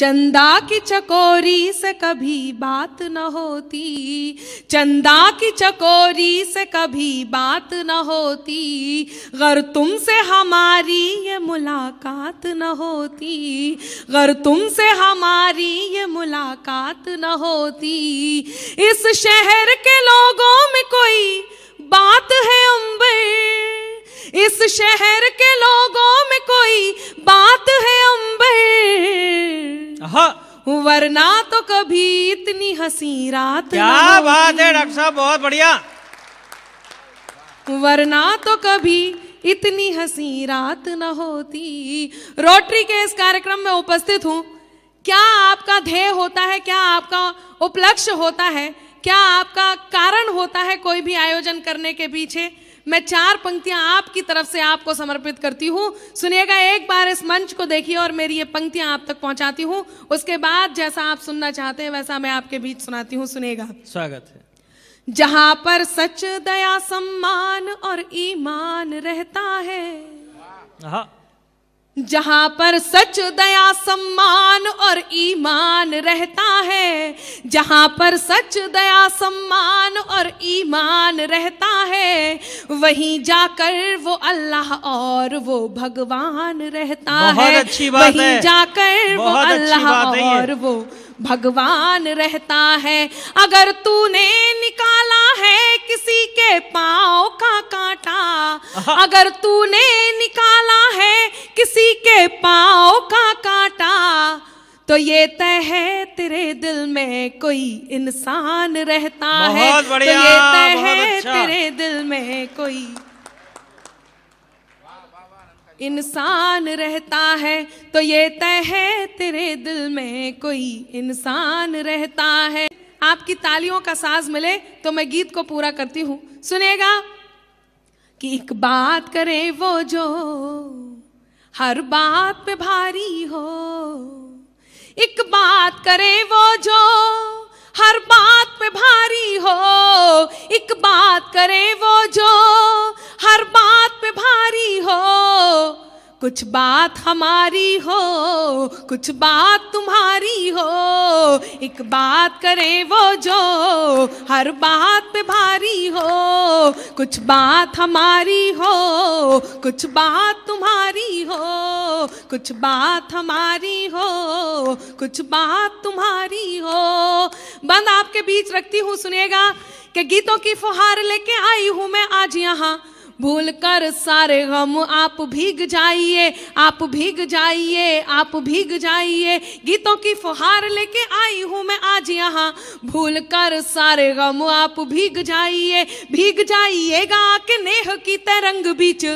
चंदा की चकोरी से कभी बात न होती, चंदा की चकोरी से कभी बात न होती, गर तुमसे हमारी ये मुलाकात न होती, गर तुमसे हमारी ये मुलाकात न होती। इस शहर के लोगों में कोई बात है अंबर, इस शहर के लोगों में कोई बात है अंबर, वरना तो कभी इतनी हंसी रात क्या बात है डॉक्टर साहब, बहुत बढ़िया। वरना तो कभी इतनी हंसी रात न होती। रोटरी के इस कार्यक्रम में उपस्थित हूं। क्या आपका ध्येय होता है, क्या आपका उपलक्ष्य होता है, क्या आपका कारण होता है कोई भी आयोजन करने के पीछे? मैं 4 पंक्तियां आपकी तरफ से आपको समर्पित करती हूं। सुनिएगा, एक बार इस मंच को देखिए और मेरी ये पंक्तियां आप तक पहुंचाती हूं। उसके बाद जैसा आप सुनना चाहते हैं वैसा मैं आपके बीच सुनाती हूं। सुनिएगा। स्वागत है। जहां पर सच, दया, सम्मान और ईमान रहता है, जहां पर सच, दया, सम्मान और ईमान रहता है, जहां पर सच, दया, सम्मान और ईमान रहता है, वहीं जाकर वो अल्लाह और वो भगवान रहता है। वहीं जाकर वो अल्लाह और वो भगवान रहता है। अगर तूने निकाला है किसी के पाँव का कांटा, अगर तूने निकाला है किसी के पाँव का कांटा, तो ये तय है तेरे दिल में कोई इंसान रहता है। तो ये तय है तेरे दिल में कोई इंसान रहता है। तो ये तय है तेरे दिल में कोई इंसान रहता है। आपकी तालियों का साज मिले तो मैं गीत को पूरा करती हूं। सुनेगा कि एक बात करे वो जो हर बात पे भारी हो, एक बात करे वो जो हर बात पे भारी हो, एक बात करे वो जो हर बात पे भारी हो, कुछ बात हमारी हो, कुछ बात तुम्हारी हो, एक बात करे वो जो हर बात पे भारी हो, कुछ बात हमारी हो, कुछ बात तुम्हारी हो, कुछ बात हमारी हो, कुछ बात तुम्हारी हो। बंद आपके बीच रखती हूँ। सुनिएगा कि गीतों की फुहार लेके आई हूँ मैं आज यहाँ, भूल कर सारे गम आप भीग जाइए, आप भीग जाइए, आप भीग जाइए। गीतों की फुहार लेके आई हूँ मैं आज यहाँ, भूल कर सारे गम आप भीग जाइए, भीग जाइएगा कि नेह की तरंग बीच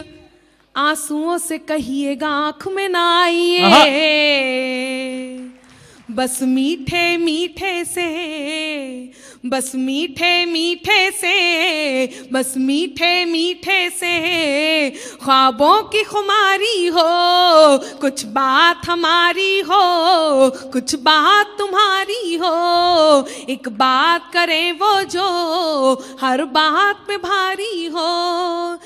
आंसुओं से कहिएगा आंख में ना आइए। बस मीठे मीठे से, बस मीठे मीठे से, बस मीठे मीठे से ख्वाबों की खुमारी हो, कुछ बात हमारी हो, कुछ बात तुम्हारी हो, एक बात करे वो जो हर बात पे भारी हो।